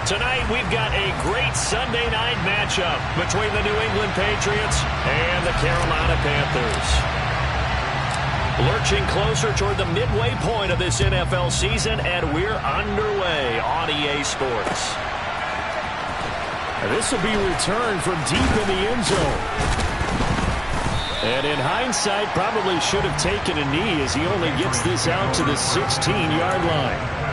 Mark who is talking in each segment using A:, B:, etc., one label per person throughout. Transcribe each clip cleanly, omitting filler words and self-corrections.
A: Tonight, we've got a great Sunday night matchup between the New England Patriots and the Carolina Panthers. Lurching closer toward the midway point of this NFL season, and we're underway on EA Sports.
B: This will be returned from deep in the end zone. And in hindsight, probably should have taken a knee as he only gets this out to the 16-yard line.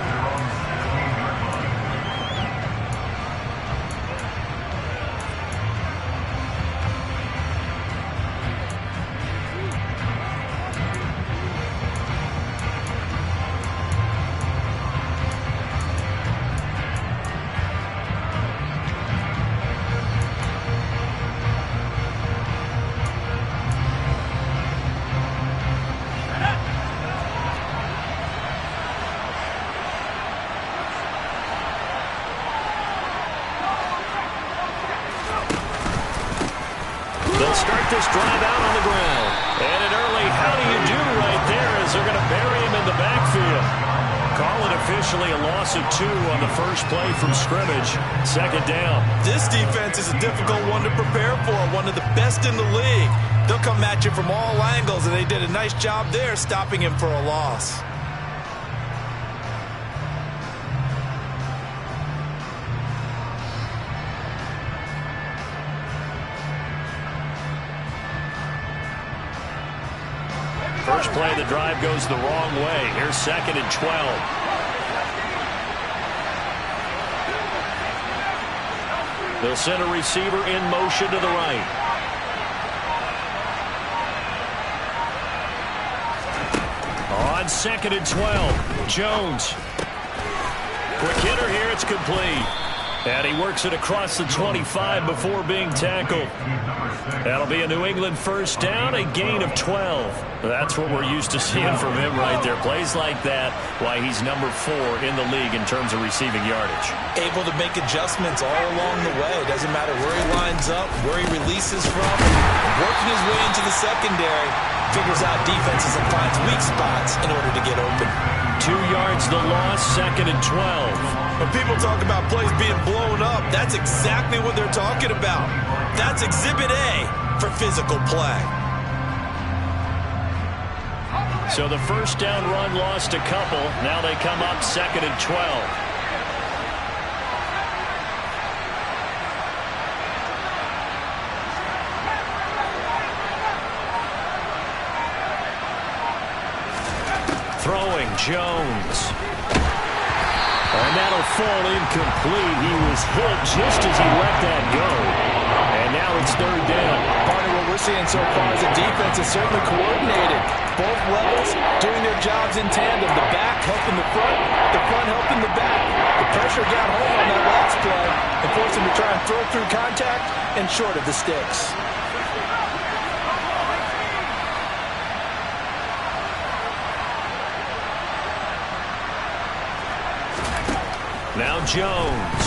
A: They'll start this drive out on the ground. And an early how do you do right there as they're going to bury him in the backfield. Call it officially a loss of 2 on the first play from scrimmage. Second down.
C: This defense is a difficult one to prepare for, one of the best in the league. They'll come at you from all angles, and they did a nice job there stopping him for a loss.
A: First play of the drive goes the wrong way. Here's 2nd and 12. They'll send a receiver in motion to the right. On 2nd and 12, Jones. Quick hitter here, it's complete. And he works it across the 25 before being tackled. That'll be a New England first down, a gain of 12. That's what we're used to seeing from him right there. Plays like that, why he's number 4 in the league in terms of receiving yardage.
C: Able to make adjustments all along the way. Doesn't matter where he lines up, where he releases from. Working his way into the secondary. Figures out defenses and finds weak spots in order to get open.
A: 2 yards the loss, 2nd and 12.
C: When people talk about plays being blown up, that's exactly what they're talking about. That's Exhibit A for physical play.
A: So the first down run lost a couple. Now they come up 2nd and 12. Throwing, Jones. And that'll fall incomplete. He was hit just as he let that go. And now it's 3rd down.
C: Part of what we're seeing so far is the defense is certainly coordinated. Both levels doing their jobs in tandem. The back helping the front helping the back. The pressure got home on that last play and forced him to try and throw through contact and short of the sticks.
A: Now Jones.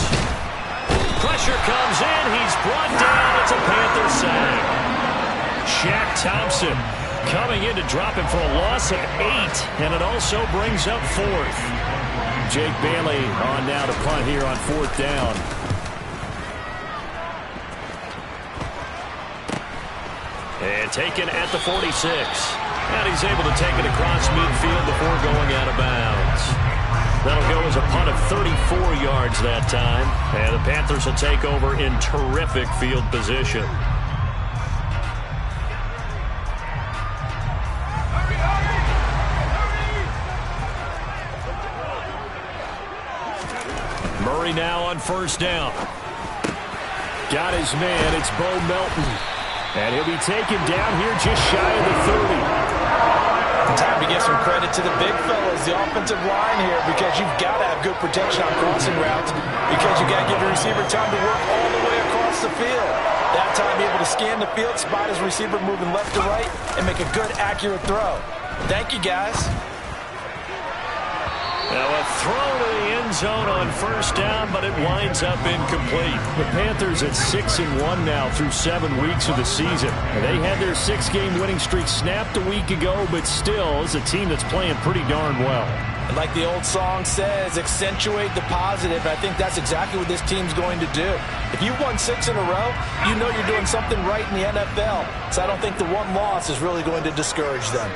A: Pressure comes in. He's brought down. It's a Panther sack. Shaq Thompson coming in to drop him for a loss of 8. And it also brings up 4th. Jake Bailey on now to punt here on 4th down. And taken at the 46. And he's able to take it across midfield before going out of bounds. That'll go as a punt of 34 yards that time. And the Panthers will take over in terrific field position. Murray now on first down. Got his man. It's Bo Melton. And he'll be taken down here just shy of the 30.
C: Time to give some credit to the big fellas, the offensive line here, because you've got to have good protection on crossing routes, because you got to give the receiver time to work all the way across the field. That time, be able to scan the field, spot his receiver moving left to right, and make a good, accurate throw. Thank you, guys.
A: Now a throw to the end zone on first down, but it winds up incomplete.
B: The Panthers at 6-1 now through 7 weeks of the season. They had their 6-game winning streak snapped a week ago, but still is a team that's playing pretty darn well.
C: And like the old song says, accentuate the positive. I think that's exactly what this team's going to do. If you won 6 in a row, you know you're doing something right in the NFL. So I don't think the one loss is really going to discourage them.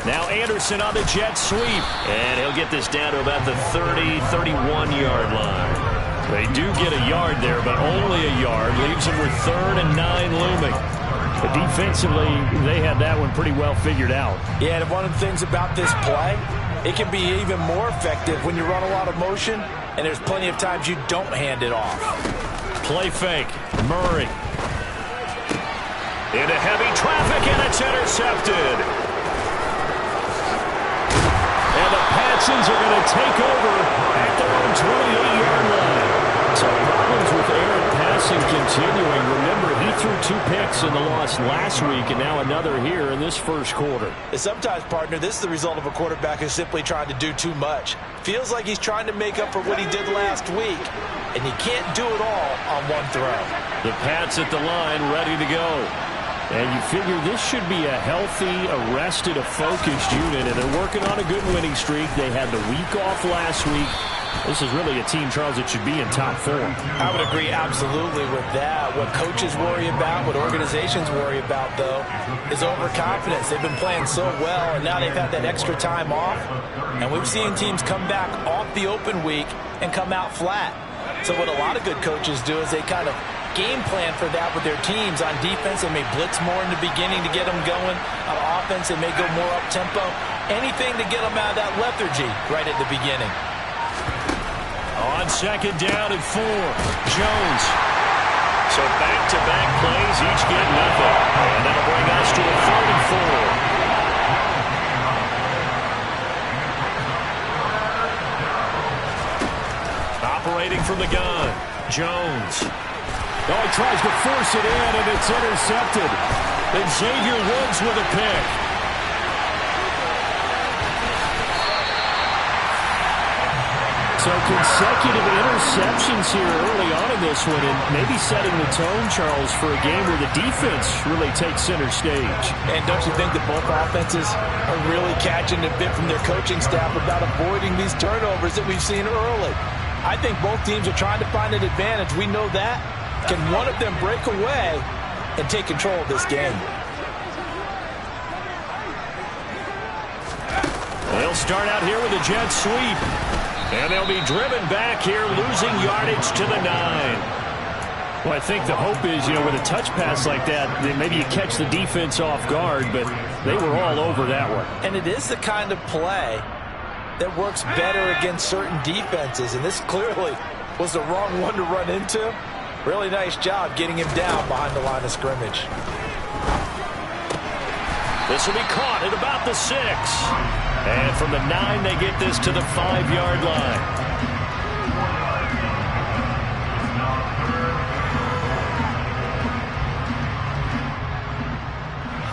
A: Now Anderson on the jet sweep. And he'll get this down to about the 30, 31-yard line. They do get a yard there, but only a yard. Leaves them with 3rd and 9 looming. But defensively, they had that one pretty well figured out.
C: Yeah, and one of the things about this play, it can be even more effective when you run a lot of motion, and there's plenty of times you don't hand it off.
A: Play fake. Murray. Into heavy traffic, and it's intercepted. And the Patsons are going to take over at their own 28-yard line. So problems with errant passing continuing. Remember, he threw 2 picks in the loss last week, and now another here in this first quarter.
C: Sometimes, partner, this is the result of a quarterback who's simply trying to do too much. Feels like he's trying to make up for what he did last week, and he can't do it all on one throw.
A: The Pats at the line, ready to go. And you figure this should be a healthy, arrested, a focused unit, and they're working on a good winning streak. They had the week off last week. This is really a team, Charles, that should be in top 4.
C: I would agree absolutely with that. What coaches worry about, what organizations worry about, though, is overconfidence. They've been playing so well, and now they've had that extra time off. And we've seen teams come back off the open week and come out flat. So what a lot of good coaches do is they kind of game plan for that with their teams. On defense, they may blitz more in the beginning to get them going. On offense, they may go more up-tempo. Anything to get them out of that lethargy right at the beginning.
A: On 2nd down and 4, Jones. So back-to-back plays, each get nothing. And that'll bring us to a 3rd and 4. Operating from the gun, Jones.
B: Oh, he tries to force it in, and it's intercepted. And Xavier Woods with a pick. So consecutive interceptions here early on in this one, and maybe setting the tone, Charles, for a game where the defense really takes center stage.
C: And don't you think that both offenses are really catching a bit from their coaching staff about avoiding these turnovers that we've seen early? I think both teams are trying to find an advantage. We know that. Can one of them break away and take control of this game?
A: They'll start out here with a jet sweep. And they'll be driven back here, losing yardage to the 9. Well, I think the hope is, with a touch pass like that, that maybe you catch the defense off guard, but they were all over that one.
C: And it is the kind of play that works better against certain defenses, and this clearly was the wrong one to run into. Really nice job getting him down behind the line of scrimmage.
A: This will be caught at about the 6. And from the 9, they get this to the 5-yard line.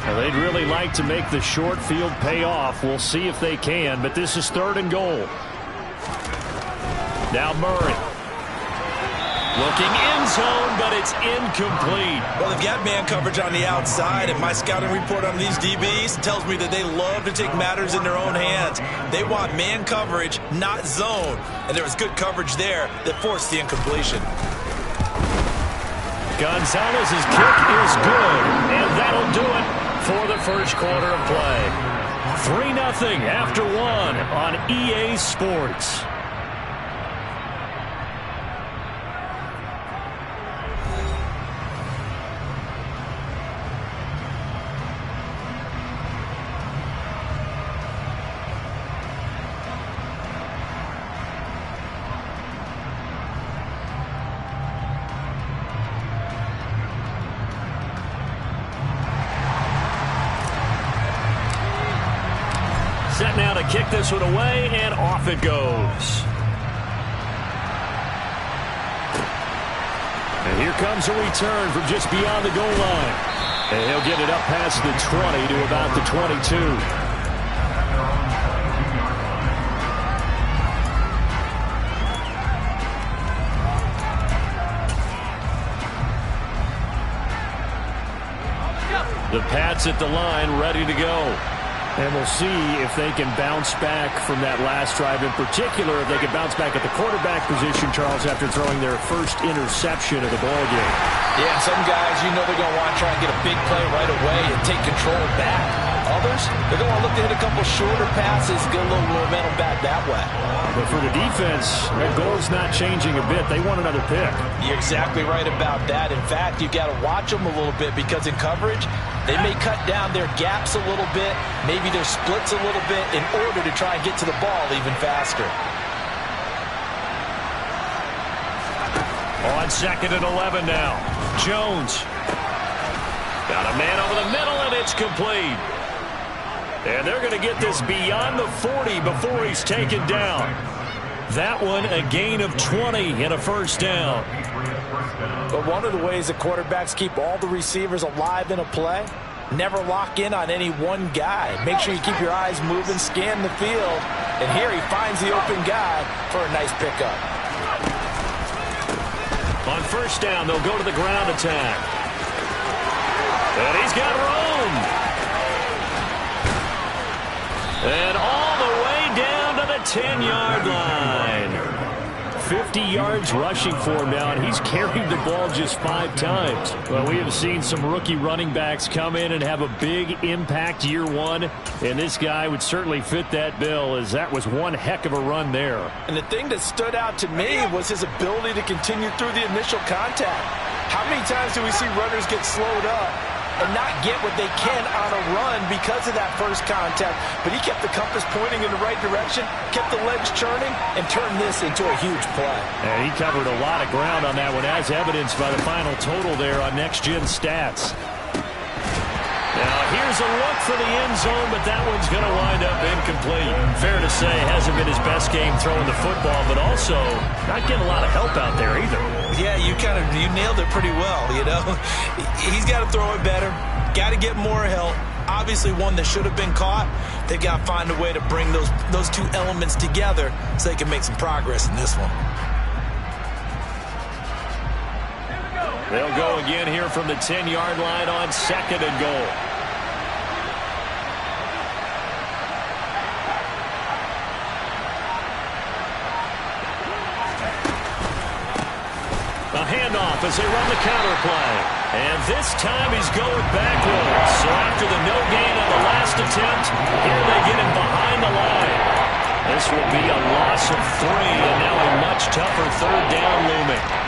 A: Well, they'd really like to make the short field pay off. We'll see if they can, but this is 3rd and goal. Now Murray. Looking in zone, but it's incomplete.
D: Well, they've got man coverage on the outside, and my scouting report on these DBs tells me that they love to take matters in their own hands. They want man coverage, not zone. And there was good coverage there that forced the incompletion.
A: Gonzalez's kick is good, and that'll do it for the first quarter of play. 3-0 after 1 on EA Sports. Set now to kick this one away, and off it goes. And here comes a return from just beyond the goal line. And he'll get it up past the 20 to about the 22. The Pats at the line, ready to go.
B: And we'll see if they can bounce back from that last drive, in particular, if they can bounce back at the quarterback position, Charles, after throwing their first interception of the ballgame.
C: Yeah, and some guys, you know they're going to want to try and get a big play right away and take control back. Others, they're going to look to hit a couple shorter passes, get a little momentum back that way.
B: But for the defense, their goal's not changing a bit. They want another pick.
C: You're exactly right about that. In fact, you've got to watch them a little bit because in coverage, they may cut down their gaps a little bit, maybe their splits a little bit in order to try and get to the ball even faster.
A: On 2nd and 11 now. Jones. Got a man over the middle, and it's complete. And they're going to get this beyond the 40 before he's taken down. That one, a gain of 20 and a first down.
C: But one of the ways the quarterbacks keep all the receivers alive in a play, never lock in on any one guy. Make sure you keep your eyes moving, scan the field. And here he finds the open guy for a nice pickup.
A: On first down, they'll go to the ground attack. And he's got room. And all the way down to the 10-yard line. 50 yards rushing for him now, and he's carried the ball just 5 times. Well, we have seen some rookie running backs come in and have a big impact year one, and this guy would certainly fit that bill, as that was one heck of a run there.
C: And the thing that stood out to me was his ability to continue through the initial contact. How many times do we see runners get slowed up and not get what they can on a run because of that first contact? But he kept the compass pointing in the right direction, kept the legs churning, and turned this into a huge play.
B: And he covered a lot of ground on that one, as evidenced by the final total there on Next Gen Stats.
A: Now, here's a look for the end zone, but that one's going to wind up incomplete. Fair to say, hasn't been his best game throwing the football, but also not getting a lot of help out there either.
D: Yeah, you nailed it pretty well, you know. He's got to throw it better, got to get more help. Obviously one that should have been caught. They've got to find a way to bring those two elements together so they can make some progress in this one.
A: They'll go again here from the 10-yard line on 2nd and goal. A handoff as they run the counter play. And this time he's going backwards. So after the no gain on the last attempt, here they get him behind the line. This will be a loss of 3, and now a much tougher 3rd down looming.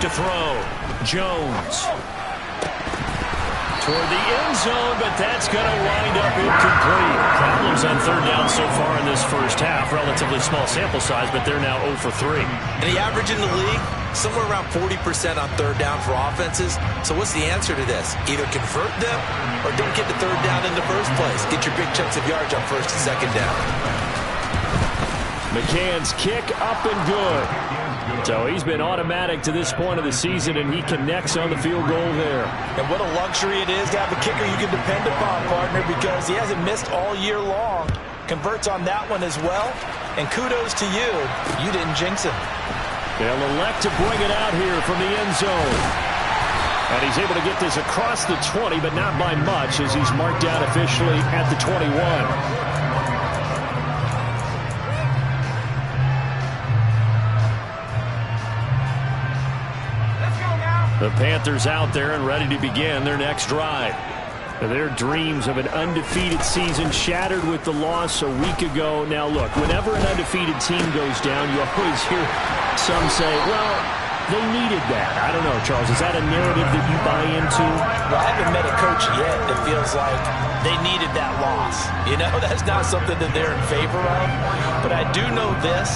A: To throw. Jones. Toward the end zone, but that's going to wind up incomplete. Problems on 3rd down so far in this first half. Relatively small sample size, but they're now 0 for 3.
D: And the average in the league, somewhere around 40% on 3rd down for offenses. So what's the answer to this? Either convert them or don't get the 3rd down in the first place. Get your big chunks of yards on 1st and 2nd down.
B: McCann's kick up and good. So he's been automatic to this point of the season, and he connects on the field goal there.
C: And what a luxury it is to have a kicker you can depend upon, partner, because he hasn't missed all year long. Converts on that one as well. And kudos to you. You didn't jinx him.
B: They'll elect to bring it out here from the end zone. And he's able to get this across the 20, but not by much, as he's marked down officially at the 21. The Panthers out there and ready to begin their next drive. Their dreams of an undefeated season shattered with the loss a week ago. Now, look, whenever an undefeated team goes down, you always hear some say, well, they needed that. I don't know, Charles. Is that a narrative that you buy into?
C: Well, I haven't met a coach yet that feels like they needed that loss. You know, that's not something that they're in favor of. But I do know this.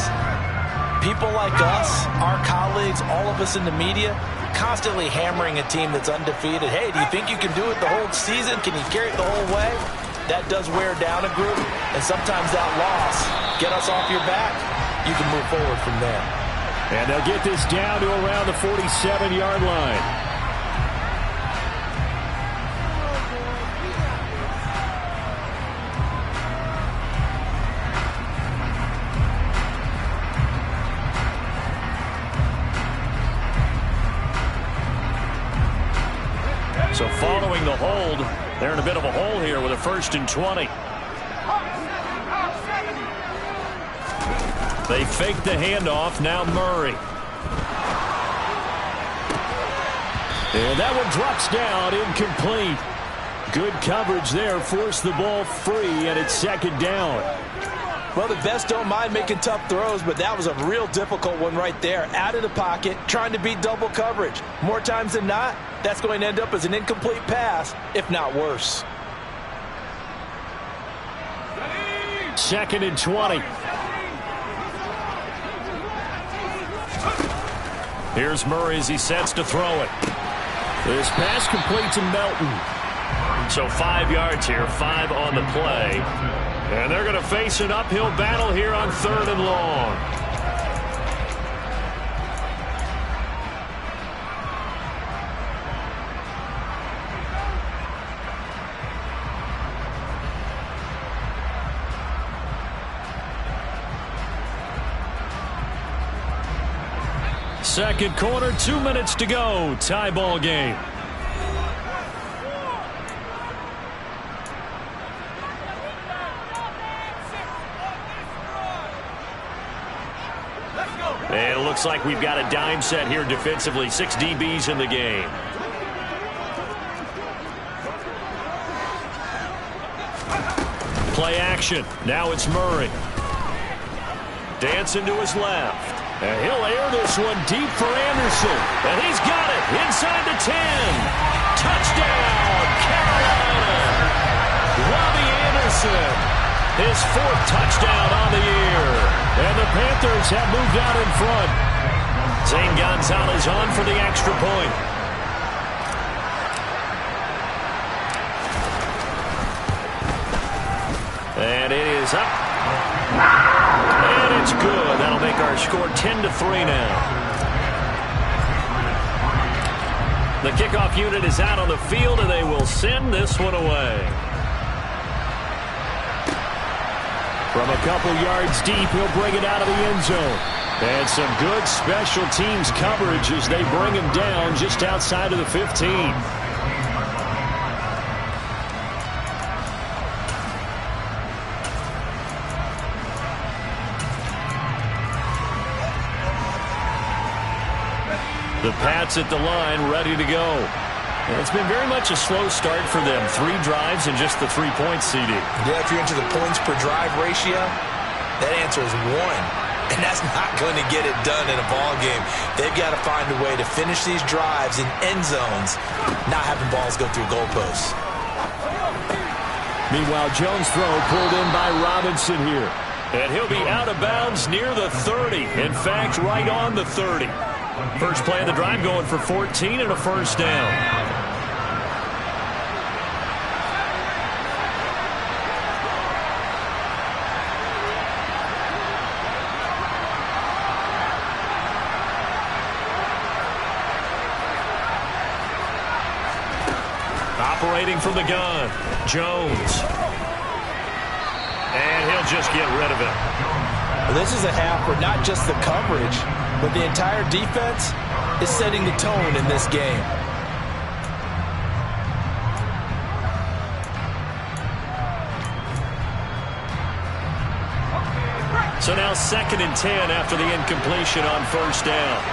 C: People like us, our colleagues, all of us in the media, constantly hammering a team that's undefeated. Hey, do you think you can do it the whole season? Can you carry it the whole way? that does wear down a group, and sometimes that loss, get us off your back, you can move forward from there.
B: And they'll get this down to around the 47-yard line. So following the hold, they're in a bit of a hole here with a 1st and 20. They fake the handoff. Now Murray. And that one drops down, incomplete. Good coverage there, forced the ball free, and it's 2nd down.
C: Well, the best don't mind making tough throws, but that was a real difficult one right there. Out of the pocket, trying to beat double coverage. More times than not, that's going to end up as an incomplete pass, if not worse.
B: 2nd and 20. Here's Murray as he sets to throw it. This pass complete to Melton. So 5 yards here, 5 on the play. And they're going to face an uphill battle here on 3rd and long. Second quarter, 2 minutes to go. Tie ball game. And it looks like we've got a dime set here defensively. 6 DBs in the game. Play action. Now it's Murray. Dancing to his left. And he'll air this one deep for Anderson. And he's got it inside the 10. Touchdown, Carolina. Robbie Anderson, his 4th touchdown on the year. And the Panthers have moved out in front. Zane Gonzalez on for the extra point. And it is up. And it's good. That'll make our score 10-3 now. The kickoff unit is out on the field, and they will send this one away. From a couple yards deep, he'll bring it out of the end zone. And some good special teams coverage as they bring him down just outside of the 15. The Pats at the line, ready to go. And it's been very much a slow start for them. 3 drives and just the 3 points, CD.
D: Yeah, if you're into the points per drive ratio, that answer is 1. And that's not going to get it done in a ball game. They've got to find a way to finish these drives in end zones, not having balls go through goalposts.
B: Meanwhile, Jones' throw pulled in by Robinson here. And he'll be out of bounds near the 30. In fact, right on the 30. First play of the drive going for 14 and a 1st down. Operating from the gun, Jones. And he'll just get rid of it.
C: Well, this is a half where not just the coverage, but the entire defense is setting the tone in this game.
B: So now 2nd and 10 after the incompletion on 1st down.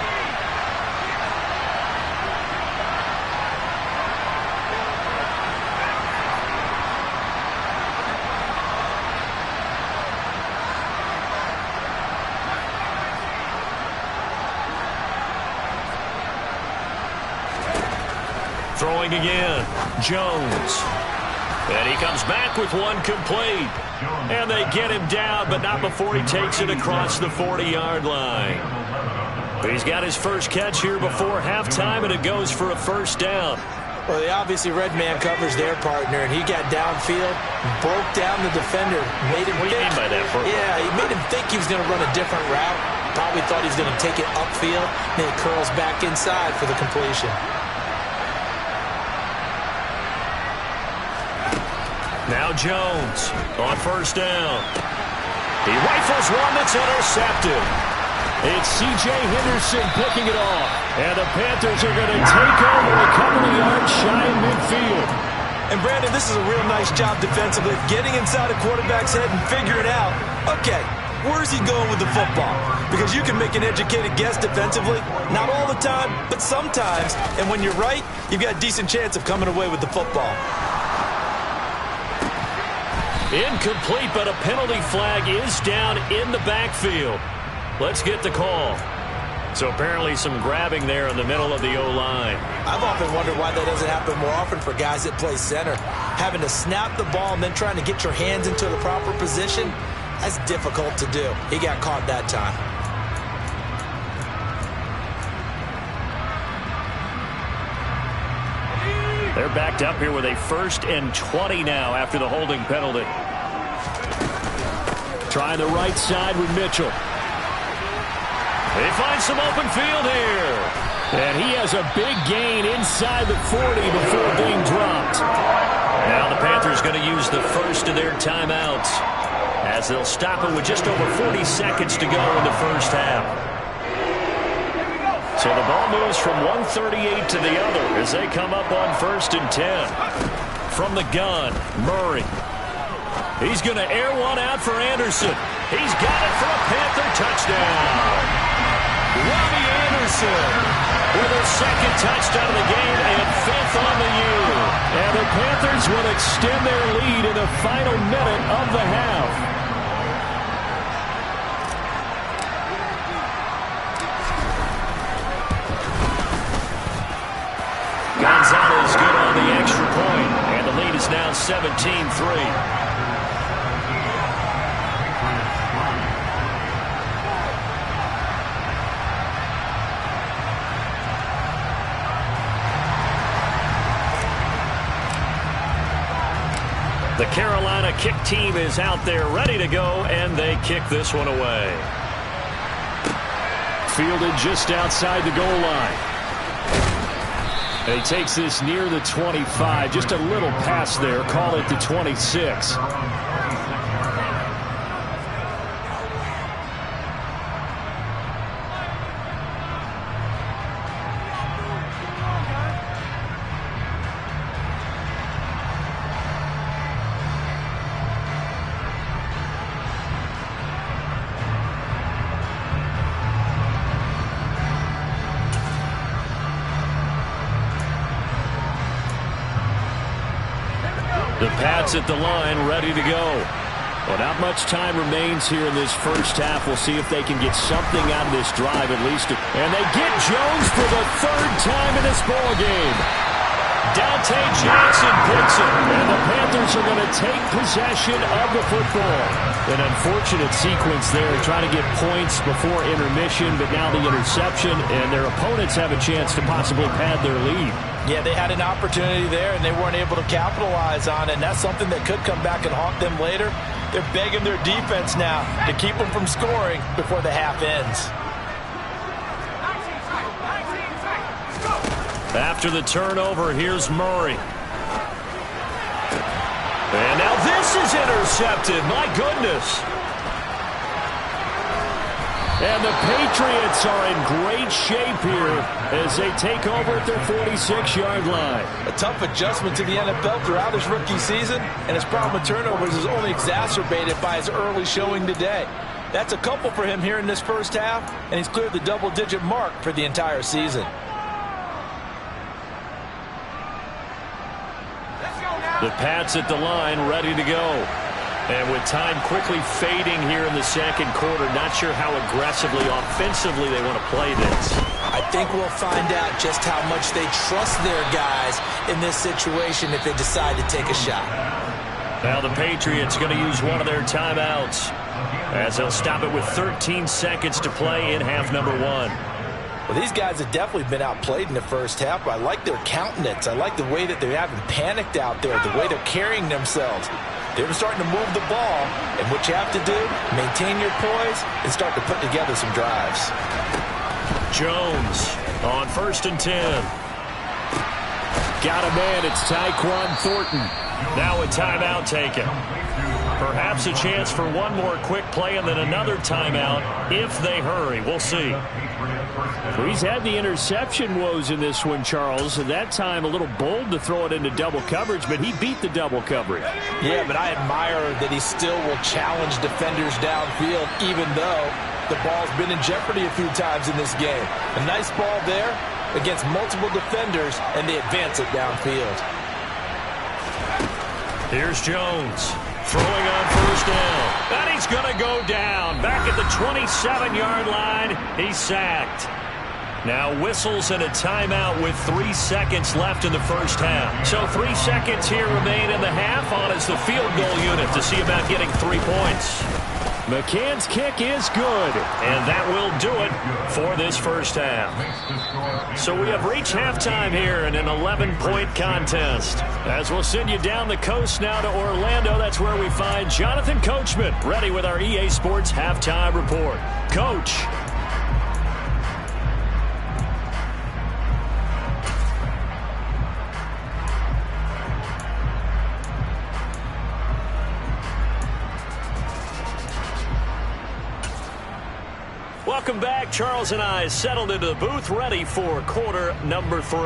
B: Throwing again, Jones. And he comes back with one complete. And they get him down, but not before he takes it across the 40-yard line. He's got his first catch here before halftime, and it goes for a 1st down.
C: Well, they obviously read man coverage their partner, and he got downfield, broke down the defender, made him
A: What do you mean by that?
C: Yeah, he made him think he was going to run a different route. Probably thought he was going to take it upfield, then it curls back inside for the completion.
A: Now Jones on first down. He rifles one that's intercepted. It's C.J. Henderson picking it off. And the Panthers are going to take over a couple of yards shy of midfield.
D: And, Brandon, this is a real nice job defensively, getting inside a quarterback's head and figuring out, okay, where's he going with the football? Because you can make an educated guess defensively. Not all the time, but sometimes. And when you're right, you've got a decent chance of coming away with the football.
A: Incomplete, but a penalty flag is down in the backfield. Let's get the call. So apparently some grabbing there in the middle of the O-line.
C: I've often wondered why that doesn't happen more often for guys that play center. Having to snap the ball and then trying to get your hands into the proper position, that's difficult to do. He got caught that time.
A: They're backed up here with a 1st and 20 now after the holding penalty.
B: Trying the right side with Mitchell.
A: They find some open field here.
B: And he has a big gain inside the 40 before being dropped.
A: Now the Panthers going to use the first of their timeouts as they'll stop it with just over 40 seconds to go in the first half. So the ball moves from 138 to the other as they come up on 1st and 10. From the gun, Murray. He's going to air one out for Anderson. He's got it for a Panther touchdown. Robbie Anderson with his 2nd touchdown of the game and 5th on the year.
B: And the Panthers will extend their lead in the final minute of the half.
A: Gonzalez good on the extra point, and the lead is now 17-3. The Carolina kick team is out there ready to go, and they kick this one away.
B: Fielded just outside the goal line. And he takes this near the 25. Just a little pass there. Call it the 26.
A: The Pats at the line, ready to go.
B: Well, not much time remains here in this first half. We'll see if they can get something out of this drive at least. And they get Jones for the 3rd time in this ballgame.
A: Dante Jackson picks it.
B: And the Panthers are going to take possession of the football. An unfortunate sequence there, trying to get points before intermission, but now the interception, and their opponents have a chance to possibly pad their lead.
C: Yeah, they had an opportunity there, and they weren't able to capitalize on it, and that's something that could come back and haunt them later. They're begging their defense now to keep them from scoring before the half ends.
A: After the turnover, here's Murray. And now this is intercepted. My goodness.
B: And the Patriots are in great shape here as they take over at their 46-yard line.
C: A tough adjustment to the NFL throughout his rookie season, and his problem with turnovers is only exacerbated by his early showing today. That's a couple for him here in this first half, and he's cleared the double-digit mark for the entire season.
A: The Pats at the line, ready to go. And with time quickly fading here in the second quarter, not sure how aggressively, offensively they want to play this.
C: I think we'll find out just how much they trust their guys in this situation if they decide to take a shot.
A: Now the Patriots going to use one of their timeouts as they'll stop it with 13 seconds to play in half number 1.
C: Well, these guys have definitely been outplayed in the first half, but I like their countenance. I like the way that they haven't panicked out there, the way they're carrying themselves. They're starting to move the ball, and what you have to do, maintain your poise and start to put together some drives.
B: Jones on 1st and 10. Got a man. It's Tyquan Thornton. Now a timeout taken. Perhaps a chance for one more quick play and then another timeout if they hurry. We'll see. Well, he's had the interception woes in this one, Charles, and that time a little bold to throw it into double coverage, but he beat the double coverage.
C: Yeah, but I admire that he still will challenge defenders downfield, even though the ball's been in jeopardy a few times in this game. A nice ball there against multiple defenders, and they advance it downfield.
B: Here's Jones. Throwing on 1st down. And he's going to go down. Back at the 27-yard line. He's sacked. Now whistles and a timeout with 3 seconds left in the first half. So 3 seconds here remain in the half. On is the field goal unit to see about getting 3 points. McCann's kick is good, and that will do it for this first half. So we have reached halftime here in an 11-point contest. As we'll send you down the coast now to Orlando, that's where we find Jonathan Coachman, ready with our EA Sports Halftime Report. Coach. Welcome back. Charles and I settled into the booth, ready for quarter number 3.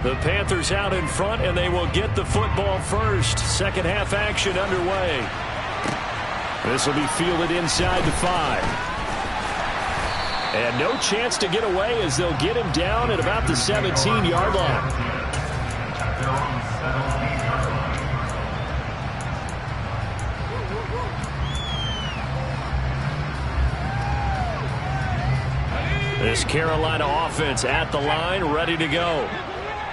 B: The Panthers out in front, and they will get the football first. Second half action underway. This will be fielded inside the 5. And no chance to get away as they'll get him down at about the 17-yard line. This Carolina offense at the line, ready to go.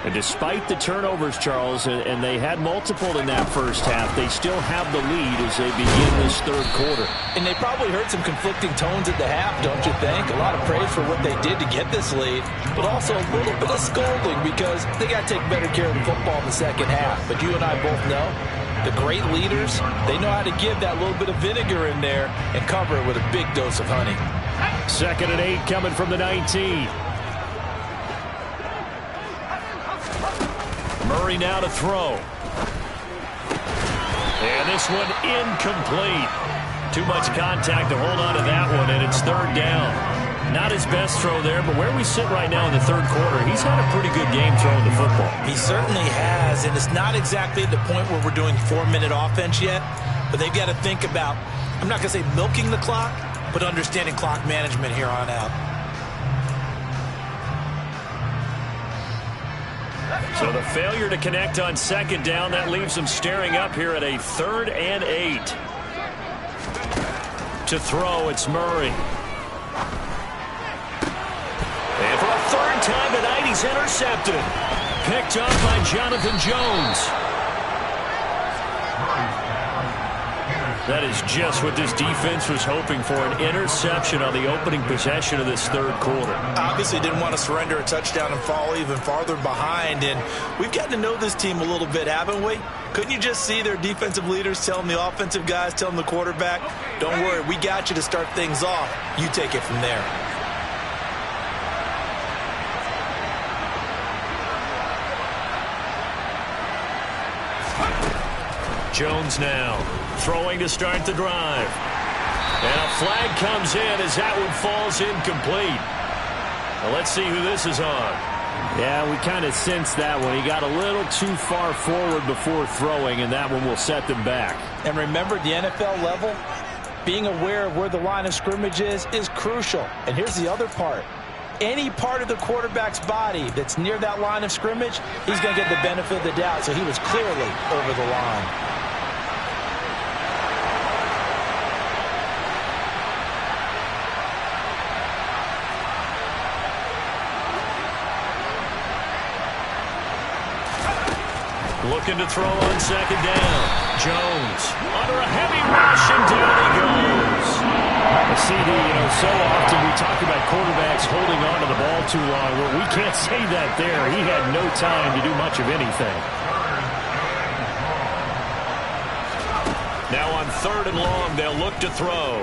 B: And despite the turnovers, Charles, and they had multiple in that first half, they still have the lead as they begin this third quarter.
C: And they probably heard some conflicting tones at the half, don't you think? A lot of praise for what they did to get this lead, but also a little bit of scolding because they got to take better care of the football in the second half. But you and I both know the great leaders, they know how to give that little bit of vinegar in there and cover it with a big dose of honey.
B: 2nd and 8 coming from the 19. Murray now to throw. And this one incomplete. Too much contact to hold on to that one, and it's 3rd down. Not his best throw there, but where we sit right now in the third quarter, he's had a pretty good game throwing the football.
D: He certainly has, and it's not exactly at the point where we're doing 4-minute offense yet, but they've got to think about, I'm not going to say milking the clock, but understanding clock management here on out.
B: So the failure to connect on 2nd down, that leaves them staring up here at a 3rd and 8. To throw, it's Murray. And for a 3rd time tonight, he's intercepted. Picked up by Jonathan Jones. That is just what this defense was hoping for, an interception on the opening possession of this third quarter.
D: Obviously didn't want to surrender a touchdown and fall even farther behind, and we've gotten to know this team a little bit, haven't we? Couldn't you just see their defensive leaders telling the offensive guys, telling the quarterback, don't worry, we got you to start things off. You take it from there.
B: Jones now throwing to start the drive. And a flag comes in as that one falls incomplete. Well, let's see who this is on. Yeah, we kind of sensed that one. He got a little too far forward before throwing, and that one will set them back.
C: And remember, the NFL level, being aware of where the line of scrimmage is crucial. And here's the other part. Any part of the quarterback's body that's near that line of scrimmage, he's going to get the benefit of the doubt. So he was clearly over the line.
B: Looking to throw on second down. Jones under a heavy rush, and down he goes. CD, so often we talk about quarterbacks holding on to the ball too long. Well, we can't say that there. He had no time to do much of anything.
A: Now on 3rd and long, they'll look to throw.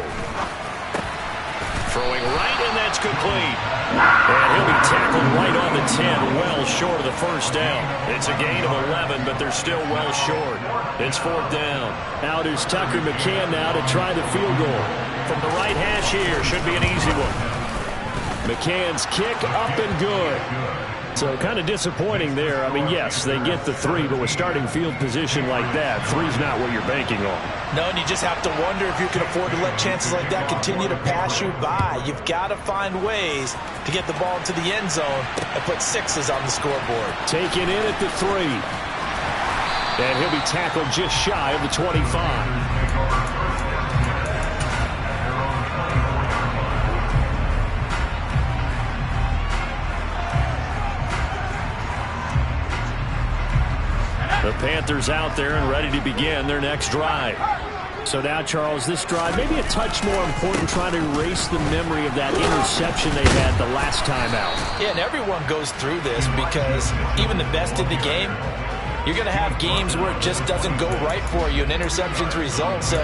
A: Throwing right, and that's complete. And he'll be tackled right on the 10, well short of the first down. It's a gain of 11, but they're still well short. It's 4th down.
B: Out is Tucker McCann now to try the field goal.
A: From the right hash here, should be an easy one.
B: McCann's kick up and good. So kind of disappointing there. I mean, yes, they get the 3, but with starting field position like that, 3's not what you're banking on.
C: No, and you just have to wonder if you can afford to let chances like that continue to pass you by. You've got to find ways to get the ball into the end zone and put 6s on the scoreboard.
B: Taken in at the 3. And he'll be tackled just shy of the 25. The Panthers out there and ready to begin their next drive. So now, Charles, this drive maybe a touch more important, trying to erase the memory of that interception they had the last time out.
C: Yeah, and everyone goes through this because even the best in the game, you're going to have games where it just doesn't go right for you and interceptions result. So,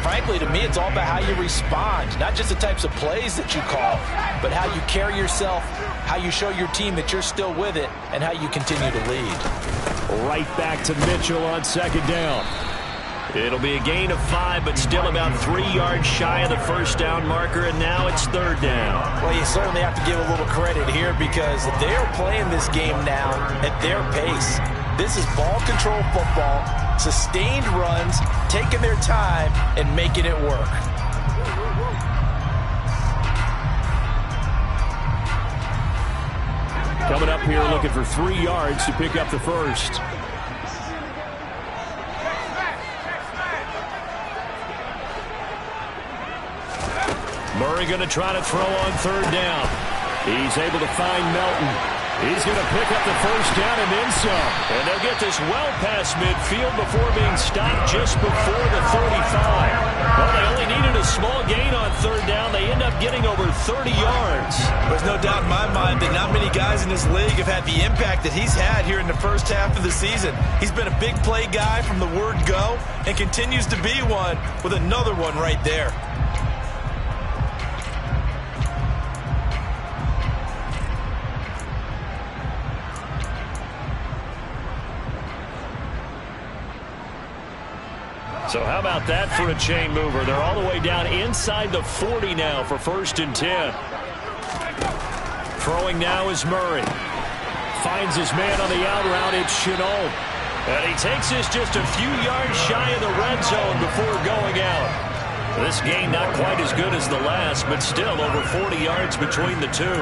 C: frankly, to me, it's all about how you respond, not just the types of plays that you call, but how you carry yourself, how you show your team that you're still with it, and how you continue to lead.
B: Right back to Mitchell on 2nd down.
A: It'll be a gain of 5, but still about 3 yards shy of the first down marker, and now it's 3rd down.
C: Well, you certainly have to give a little credit here because they're playing this game now at their pace. This is ball control football, sustained runs, taking their time, and making it work.
B: Coming up here looking for 3 yards to pick up the first.
A: Murray going to try to throw on 3rd down.
B: He's able to find Melton. He's going to pick up the first down and then some.
A: And they'll get this well past midfield before being stopped just before the 35. Well, they only needed a small gain on 3rd down. They end up getting over 30 yards.
D: There's no doubt in my mind that not many guys in this league have had the impact that he's had here in the first half of the season. He's been a big play guy from the word go and continues to be one with another one right there.
A: So how about that for a chain mover? They're all the way down inside the 40 now for 1st and 10. Throwing now is Murray. Finds his man on the out route. It's Shenault. And he takes this just a few yards shy of the red zone before going out. This game not quite as good as the last, but still over 40 yards between the two.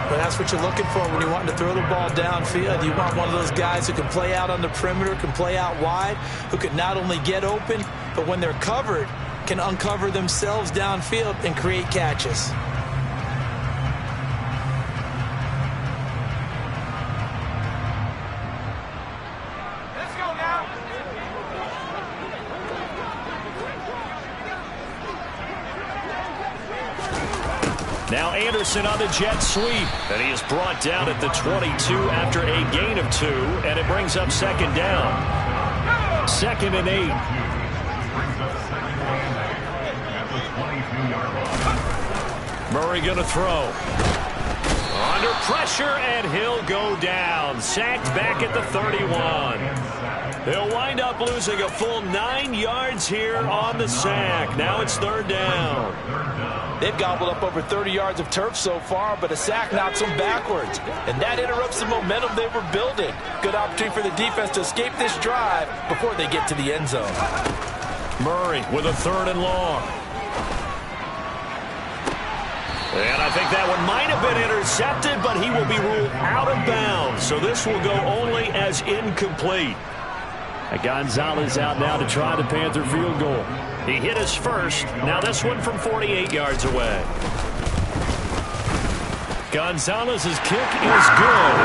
C: But that's what you're looking for when you're wanting to throw the ball downfield. You want one of those guys who can play out on the perimeter, can play out wide, who can not only get open, but when they're covered, can uncover themselves downfield and create catches.
A: Now Anderson on the jet sweep, and he is brought down at the 22 after a gain of 2, and it brings up 2nd down. 2nd and 8. Murray going to throw. Under pressure, and he'll go down. Sacked back at the 31. He'll wind up losing a full 9 yards here on the sack. Now it's 3rd down.
C: They've gobbled up over 30 yards of turf so far, but a sack knocks them backwards. And that interrupts the momentum they were building. Good opportunity for the defense to escape this drive before they get to the end zone.
A: Murray with a 3rd and long. And I think that one might have been intercepted, but he will be ruled out of bounds. So this will go only as incomplete.
B: Gonzalez out now to try the Panther field goal.
A: He hit his first. Now this one from 48 yards away. Gonzalez's kick is good.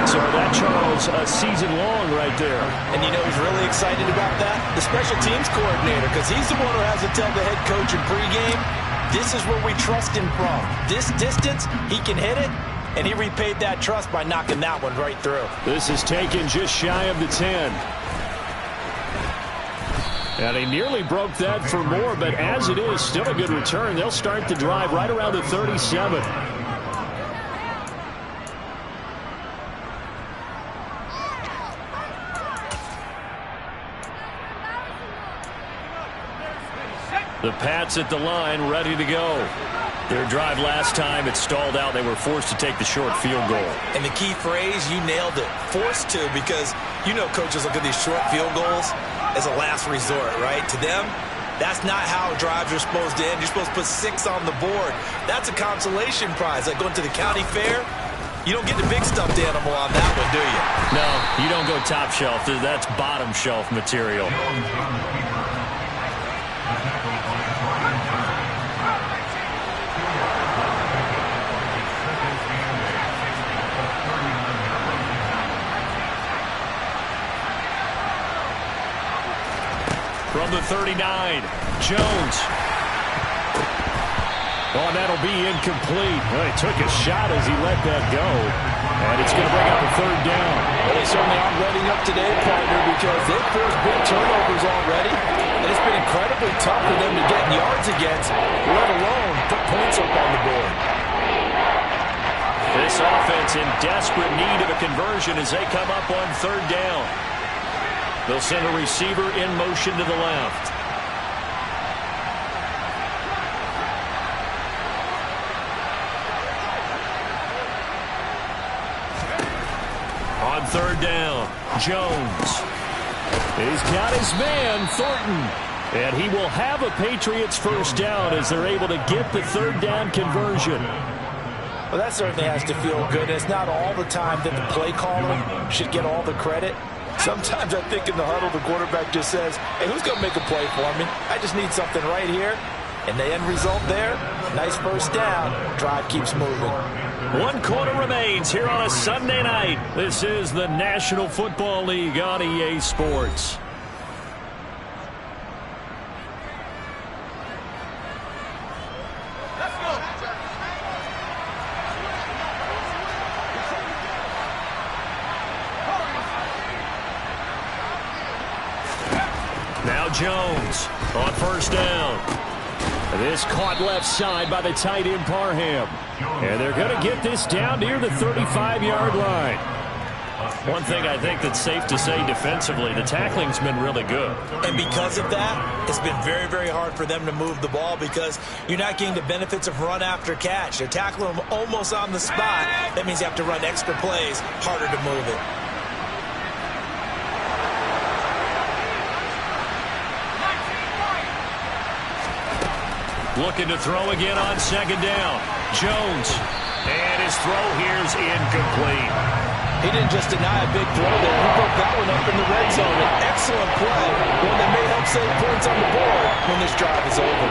A: So that, Charles, a season long right there.
C: And you know he's really excited about that? The special teams coordinator, because he's the one who has to tell the head coach in pregame, This is where we trust him from. This distance, he can hit it, and he repaid that trust by knocking that one right through.
B: This is taken just shy of the 10. And he nearly broke that for more, but as it is, still a good return. They'll start the drive right around the 37. The Pats at the line, ready to go. Their drive last time, it stalled out. They were forced to take the short field goal.
D: And the key phrase, you nailed it, forced to, because you know coaches look at these short field goals as a last resort, right? To them, that's not how drives are supposed to end. You're supposed to put 6 on the board. That's a consolation prize. Like going to the county fair, you don't get the big stuffed animal on that one, do you?
B: No, you don't go top shelf. That's bottom shelf material. From the 39, Jones. Oh, that'll be incomplete. Well, he took a shot as he let that go. And it's going to bring up a 3rd down.
C: Well, they certainly aren't letting up today, partner, because they've forced big turnovers already. And it's been incredibly tough for them to get yards against, let alone put points up on the board.
B: This offense in desperate need of a conversion as they come up on 3rd down. They'll send a receiver in motion to the left. On 3rd down, Jones. He's got his man, Thornton. And he will have a Patriots 1st down as they're able to get the 3rd down conversion.
C: Well, that certainly has to feel good. It's not all the time that the play caller should get all the credit. Sometimes I think in the huddle, the quarterback just says, hey, who's going to make a play for me? I just need something right here. And the end result there, nice 1st down. Drive keeps moving.
B: 1 quarter remains here on a Sunday night. This is the National Football League on EA Sports. Now Jones on 1st down. This caught left side by the tight end Parham. And they're going to get this down near the 35-yard line. One thing I think that's safe to say defensively, the tackling's been really good.
D: And because of that, it's been very, very hard for them to move the ball because you're not getting the benefits of run after catch. They're tackling them almost on the spot. That means you have to run extra plays, harder to move it.
B: Looking to throw again on 2nd down. Jones. And his throw here's incomplete.
C: He didn't just deny a big throw there. He broke that one up in the red zone. An excellent play. One that may help save points on the board when this drive is over.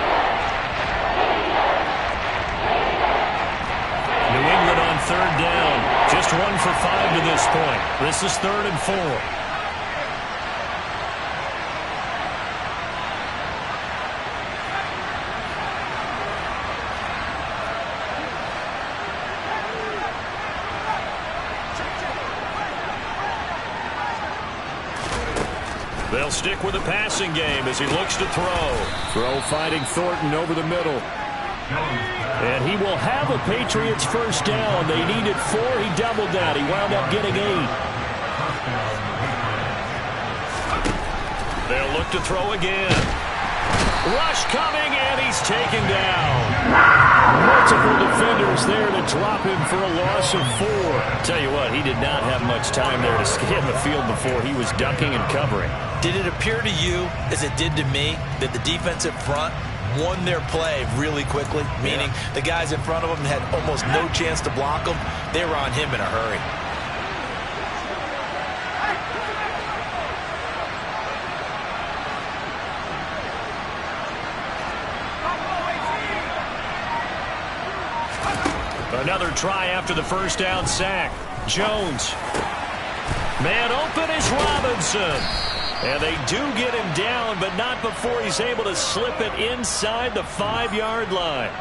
B: New England on 3rd down. Just 1 for 5 to this point. This is 3rd and 4. They'll stick with the passing game as he looks to throw. Throw finding Thornton over the middle. And he will have a Patriots 1st down. They needed 4. He doubled that. He wound up getting 8. They'll look to throw again. Rush coming, and he's taken down. Multiple defenders there to drop him for a loss of 4. Tell you what, he did not have much time there to scan the field before he was ducking and covering.
D: Did it appear to you, as it did to me, that the defensive front won their play really quickly? Meaning the guys in front of them had almost no chance to block them. They were on him in a hurry.
B: Another try after the 1st down sack. Jones. Man open is Robinson. And they do get him down, but not before he's able to slip it inside the 5-yard line.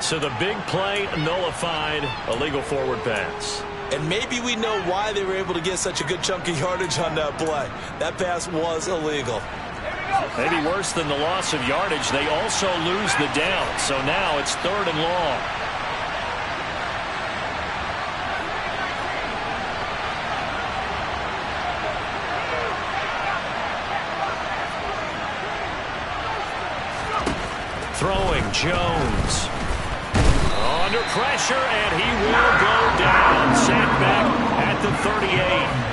B: So the big play nullified, a legal forward pass.
D: And maybe we know why they were able to get such a good chunk of yardage on that play. That pass was illegal.
B: Maybe worse than the loss of yardage, they also lose the down. So now it's 3rd and long. Throwing Jones. Under pressure, and he will go down. Sacked back at the 38.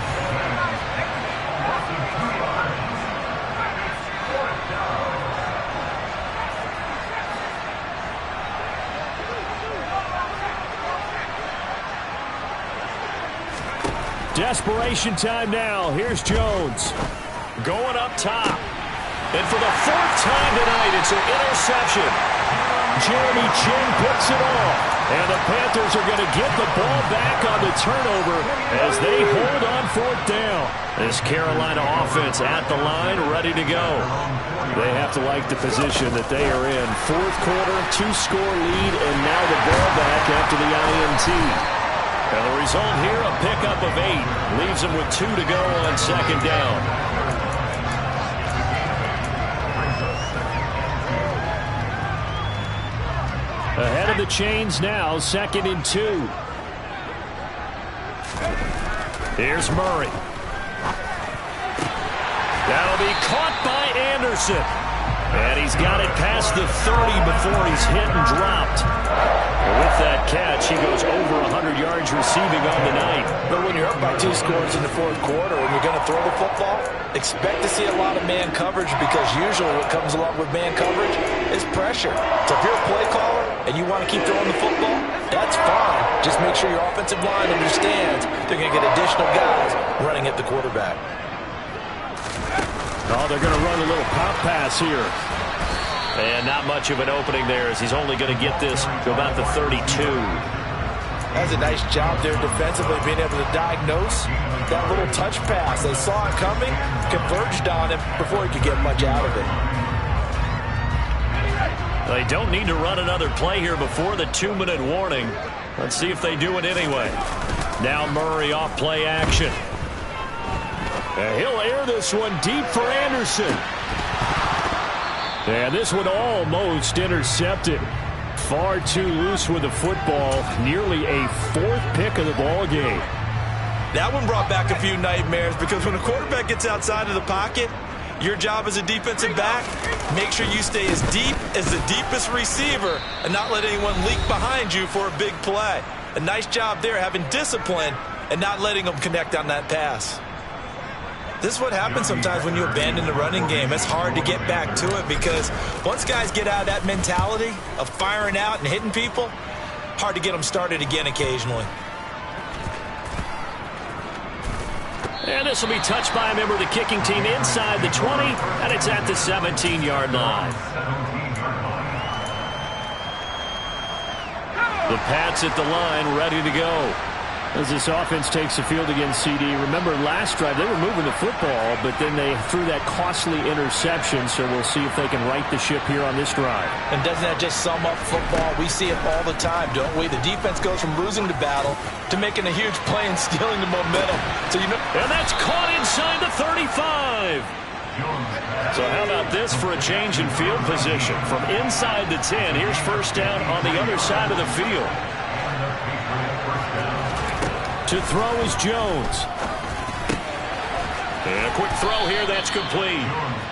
B: Desperation time now. Here's Jones. Going up top. And for the 4th time tonight, it's an interception. Jeremy Chinn picks it off. And the Panthers are going to get the ball back on the turnover as they hold on 4th down. This Carolina offense at the line, ready to go. They have to like the position that they are in. 4th quarter, 2-score lead, and now the ball back after the INT. And the result here, a pickup of 8. Leaves them with 2 to go on 2nd down. Ahead of the chains now, 2nd and 2. Here's Murray. That'll be caught by Anderson. And he's got it past the 30 before he's hit and dropped. With that catch, he goes over 100 yards receiving on the night.
C: But when you're up by 2 scores in the 4th quarter and you're going to throw the football, expect to see a lot of man coverage, because usually what comes along with man coverage is pressure. So if you're a play caller and you want to keep throwing the football, that's fine. Just make sure your offensive line understands they're going to get additional guys running at the quarterback.
B: Oh, they're going to run a little pop pass here. And not much of an opening there, as he's only going to get this to about the 32.
C: That's a nice job there defensively, being able to diagnose that little touch pass. They saw it coming, converged on him before he could get much out of it.
B: They don't need to run another play here before the 2-minute warning. Let's see if they do it anyway. Now Murray off play action. And he'll air this one deep for Anderson. And this one almost intercepted. Far too loose with the football. Nearly a 4th pick of the ball game.
D: That one brought back a few nightmares, because when a quarterback gets outside of the pocket, your job as a defensive back, make sure you stay as deep as the deepest receiver and not let anyone leak behind you for a big play. A nice job there, having discipline and not letting them connect on that pass. This is what happens sometimes when you abandon the running game. It's hard to get back to it, because once guys get out of that mentality of firing out and hitting people, hard to get them started again occasionally.
B: And this will be touched by a member of the kicking team inside the 20, and it's at the 17-yard line. The Pats at the line, ready to go. As this offense takes the field against CD. Remember, last drive, they were moving the football, but then they threw that costly interception, so we'll see if they can right the ship here on this drive.
C: And doesn't that just sum up football? We see it all the time, don't we? The defense goes from losing the battle to making a huge play and stealing the momentum. So
B: and that's caught inside the 35. So how about this for a change in field position? From inside the 10, here's 1st down on the other side of the field. To throw is Jones. And a quick throw here, that's complete.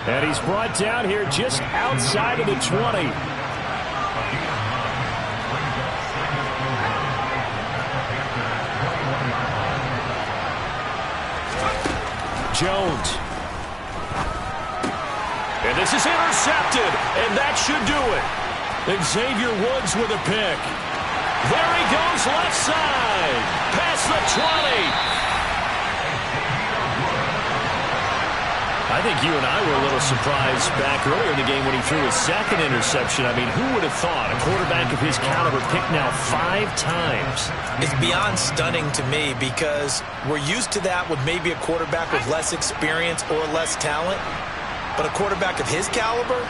B: And he's brought down here just outside of the 20. Jones. And this is intercepted, and that should do it. Xavier Woods with a pick. There he goes, left side, past the 20. I think you and I were a little surprised back earlier in the game when he threw his second interception. I mean, who would have thought a quarterback of his caliber picked now 5 times?
C: It's beyond stunning to me because we're used to that with maybe a quarterback with less experience or less talent. But a quarterback of his caliber,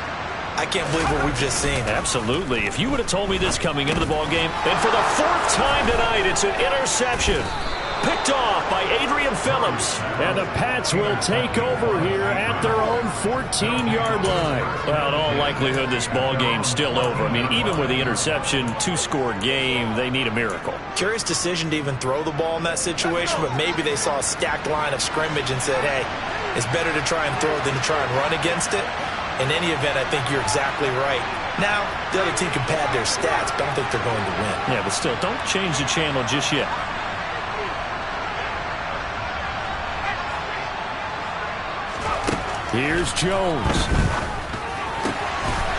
C: I can't believe what we've just seen.
B: Absolutely. If you would have told me this coming into the ballgame, and for the 4th time tonight, it's an interception. Picked off by Adrian Phillips. And the Pats will take over here at their own 14-yard line. Well, in all likelihood, this ball game's still over. I mean, even with the interception, 2-score game, they need a miracle.
C: Curious decision to even throw the ball in that situation, but maybe they saw a stacked line of scrimmage and said, hey, it's better to try and throw than to try and run against it. In any event, I think you're exactly right. Now, the other team can pad their stats, but I don't think they're going to win.
B: Yeah, but still, don't change the channel just yet. Here's Jones.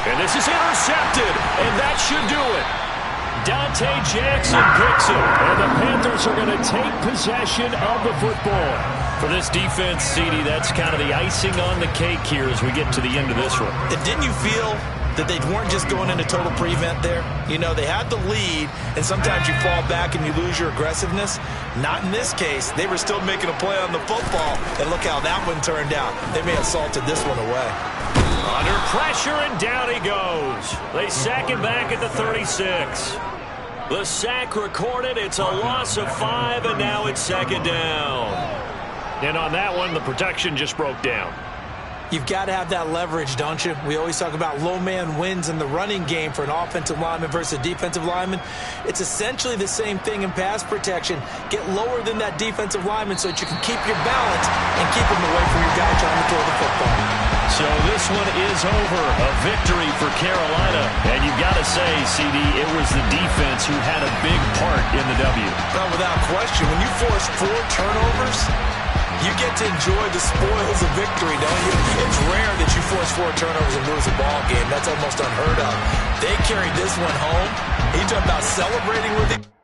B: And this is intercepted, and that should do it. Dante Jackson picks it, and the Panthers are going to take possession of the football. For this defense, CD, that's kind of the icing on the cake here as we get to the end of this one.
C: And didn't you feel that they weren't just going into total prevent there? You know, they had the lead, and sometimes you fall back and you lose your aggressiveness. Not in this case. They were still making a play on the football, and look how that one turned out. They may have salted this one away.
B: Under pressure, and down he goes. They sack him back at the 36. The sack recorded. It's a loss of 5, and now it's 2nd down. And on that one, the protection just broke down.
C: You've got to have that leverage, don't you? We always talk about low man wins in the running game for an offensive lineman versus a defensive lineman. It's essentially the same thing in pass protection. Get lower than that defensive lineman so that you can keep your balance and keep him away from your guy trying to throw the football.
B: So this one is over. A victory for Carolina. And you've got to say, CD, it was the defense who had a big part in the W.
C: Well, without question, when you force 4 turnovers, you get to enjoy the spoils of victory, don't you? It's rare that you force 4 turnovers and lose a ball game. That's almost unheard of. They carried this one home. He talked about celebrating with it.